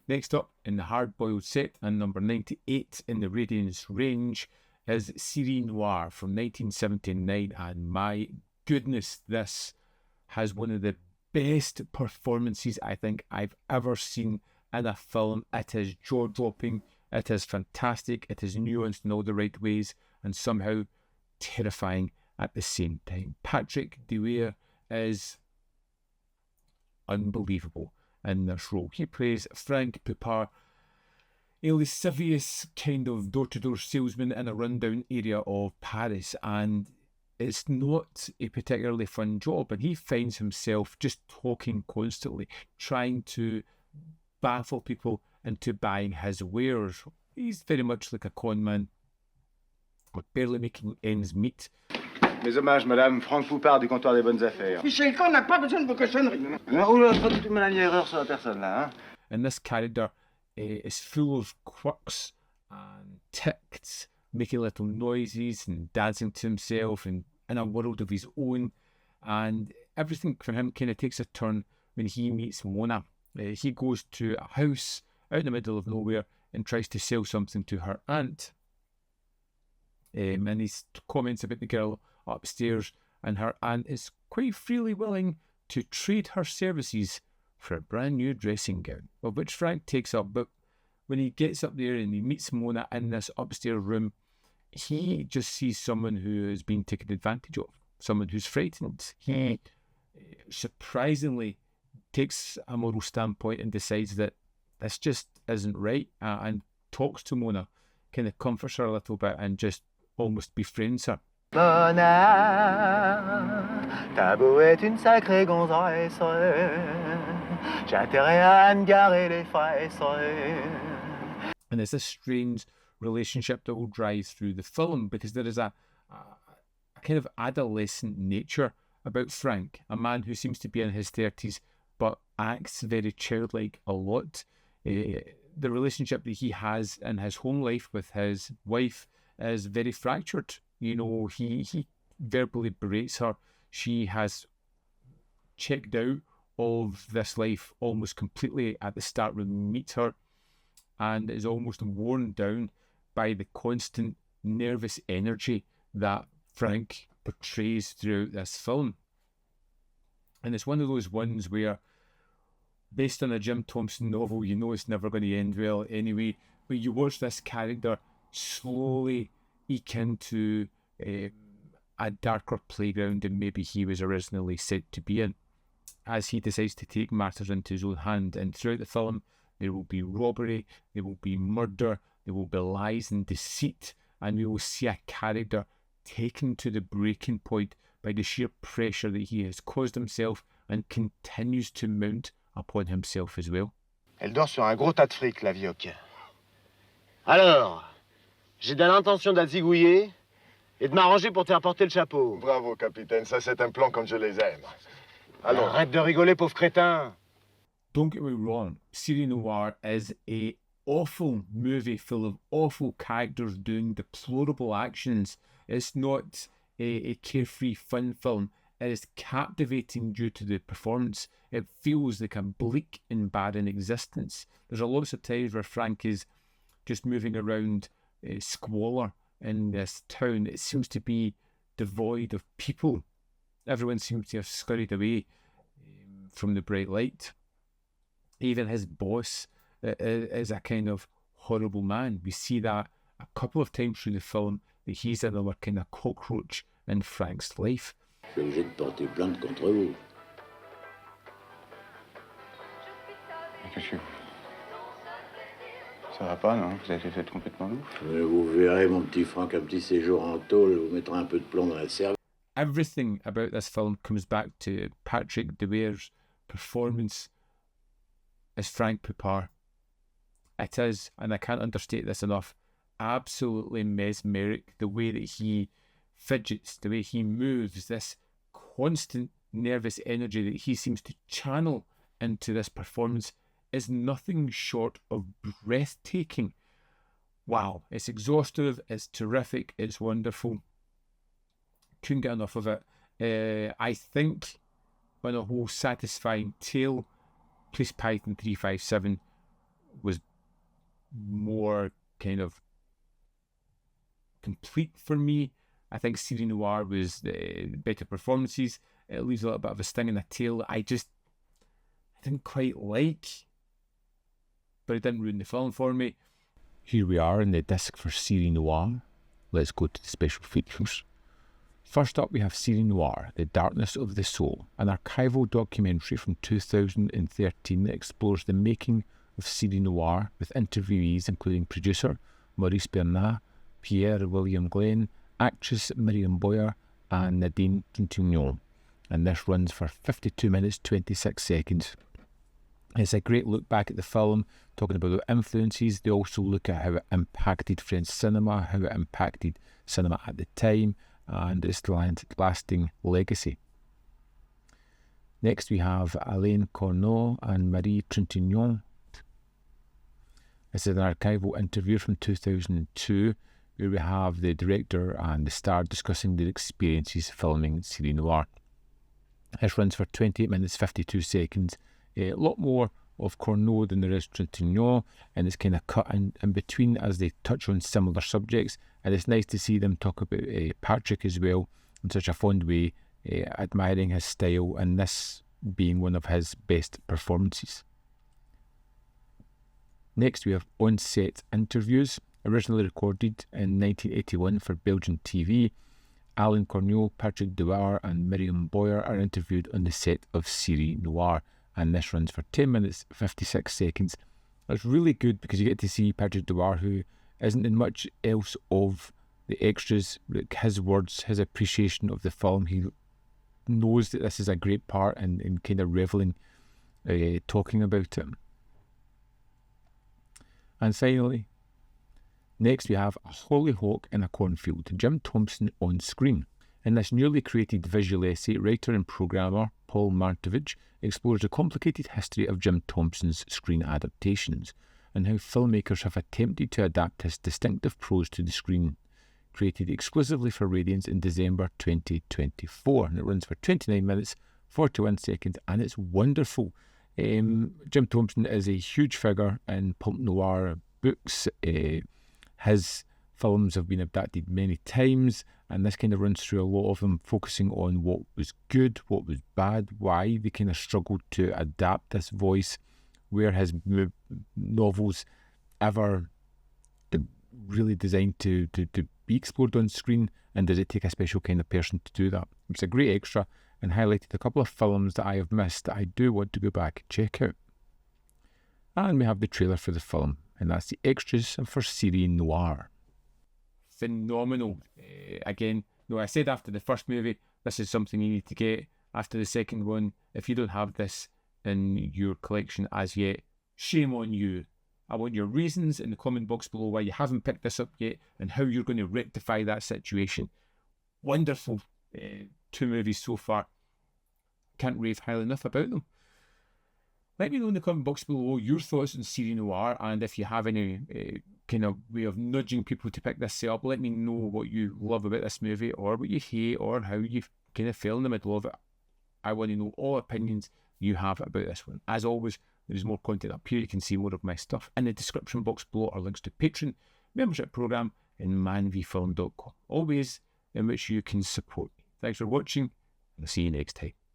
Next up in the Hardboiled set, and number 98 in the Radiance range, is Serie Noir from 1979, and my goodness, this has one of the best performances I think I've ever seen in a film. It is jaw-dropping, it is fantastic, it is nuanced in all the right ways, and somehow terrifying at the same time. Patrick Dewey is unbelievable in this role. He plays Franck Poupart, a lascivious kind of door-to-door salesman in a rundown area of Paris, and it's not a particularly fun job, and he finds himself just talking constantly, trying to baffle people into buying his wares. He's very much like a con man, barely making ends meet. Mes hommages, madame. Franck Poupart du comptoir des bonnes affaires. Michel, on n'a pas besoin de vos cochonneries. Oh là, pas du tout mal erreur sur la personne, là, hein? And this character is full of quirks and tics, making little noises and dancing to himself and in a world of his own. And everything for him kind of takes a turn when he meets Mona. He goes to a house out in the middle of nowhere and tries to sell something to her aunt. And he comments about the girl upstairs, and her aunt is quite freely willing to trade her services for a brand new dressing gown, of which Frank takes up. But when he gets up there and he meets Mona in this upstairs room, he just sees someone who is being taken advantage of, someone who's frightened. He surprisingly takes a moral standpoint and decides that this just isn't right, and talks to Mona, kind of comforts her a little bit and just almost befriends her. Mona, ta beau est une sacrée gonzesse, j'ai intérêt à me garer les fesses. And there's this strange relationship that will drive through the film, because there is a kind of adolescent nature about Frank, a man who seems to be in his 30s but acts very childlike a lot. The relationship that he has in his home life with his wife is very fractured. You know, he verbally berates her. She has checked out of this life almost completely at the start when we meet her, and is almost worn down by the constant nervous energy that Frank portrays throughout this film. And it's one of those ones where, based on a Jim Thompson novel, you know it's never going to end well anyway, but you watch this character slowly eke into a darker playground than maybe he was originally said to be in, as he decides to take matters into his own hand. And throughout the film, there will be robbery, there will be murder, there will be lies and deceit, and we will see a character taken to the breaking point by the sheer pressure that he has caused himself and continues to mount upon himself as well. Elle dort sur un gros tas de fric, la vioque. Alors, j'ai de l'intention de la zigouiller et de m'arranger pour te faire porter le chapeau. Bravo, capitaine. Ça, c'est un plan comme je les aime. Alors, arrête de rigoler, pauvre crétin. Don't get me wrong, Serie Noir is a awful movie full of awful characters doing deplorable actions. It's not a carefree fun film. It is captivating due to the performance. It feels like a bleak and barren existence. There's a lots of times where Frank is just moving around squalor in this town. It seems to be devoid of people. Everyone seems to have scurried away from the bright light. Even his boss is a kind of horrible man. We see that a couple of times through the film, that he's another kind of cockroach in Frank's life. Je suis obligé de porter plainte contre vous. qu'est-ce que... Ça va pas, non? Vous avez fait complètement louche. Vous verrez, mon petit Franck, un petit séjour en tôle vous mettra un peu de plomb dans la cervelle. Everything about this film comes back to Patrick Dewey's performance as Franck Poupart. It is, and I can't understate this enough, absolutely mesmeric. The way that he fidgets, the way he moves, this constant nervous energy that he seems to channel into this performance is nothing short of breathtaking. Wow, it's exhaustive, it's terrific, it's wonderful. Couldn't get enough of it. I think on a whole satisfying tale, Police Python 357 was more kind of complete for me. I think Serie Noire was better performances. It leaves a little bit of a sting in the tail I didn't quite like, but it didn't ruin the film for me. Here we are in the disc for Serie Noire. Let's go to the special features. First up, we have Serie Noire, The Darkness of the Soul, an archival documentary from 2013 that explores the making of Serie Noire with interviewees including producer Maurice Bernat, Pierre William Glenn, actress Miriam Boyer and Nadine Trintignant. And this runs for 52 minutes 26 seconds. It's a great look back at the film, talking about the influences. They also look at how it impacted French cinema, how it impacted cinema at the time, and its lasting legacy. Next we have Alain Corneau and Marie Trintignant. This is an archival interview from 2002, where we have the director and the star discussing their experiences filming Serie Noire. This runs for 28 minutes 52 seconds. A lot more of Corneau than there is Trintignant, and it's kind of cut in between as they touch on similar subjects, and it's nice to see them talk about Patrick as well in such a fond way, admiring his style and this being one of his best performances. Next we have on-set interviews, originally recorded in 1981 for Belgian TV. Alain Corneau, Patrick Dewar and Miriam Boyer are interviewed on the set of Serie Noire, and this runs for 10 minutes 56 seconds. It's really good because you get to see Patrick Dewar, who isn't in much else of the extras. His words, his appreciation of the film, he knows that this is a great part and kind of reveling, talking about it. And finally, next we have A Hollyhock in a Cornfield, Jim Thompson on screen. In this newly created visual essay, writer and programmer Paul Martovich explores the complicated history of Jim Thompson's screen adaptations and how filmmakers have attempted to adapt his distinctive prose to the screen. Created exclusively for Radiance in December 2024, and it runs for 29 minutes 41 seconds, and it's wonderful. Jim Thompson is a huge figure in pulp noir books. His films have been adapted many times, and this kind of runs through a lot of them, focusing on what was good, what was bad, why they kind of struggled to adapt this voice, where his novels ever really designed to be explored on screen, and does it take a special kind of person to do that? It's a great extra and highlighted a couple of films that I have missed that I do want to go back and check out. And we have the trailer for the film, and that's the extras for Serie Noire. Phenomenal. Again, I said after the first movie, this is something you need to get. After the second one, if you don't have this in your collection as yet, shame on you. I want your reasons in the comment box below why you haven't picked this up yet and how you're going to rectify that situation. Wonderful 2 movies so far. Can't rave highly enough about them. Let me know in the comment box below your thoughts on Serie Noire, and if you have any kind of way of nudging people to pick this up, let me know what you love about this movie or what you hate or how you kind of fell in the middle of it. I want to know all opinions you have about this one. As always, there's more content up here. You can see more of my stuff. In the description box below are links to Patreon, membership program, and manvfilm.com. All ways in which you can support me. Thanks for watching, and I'll see you next time.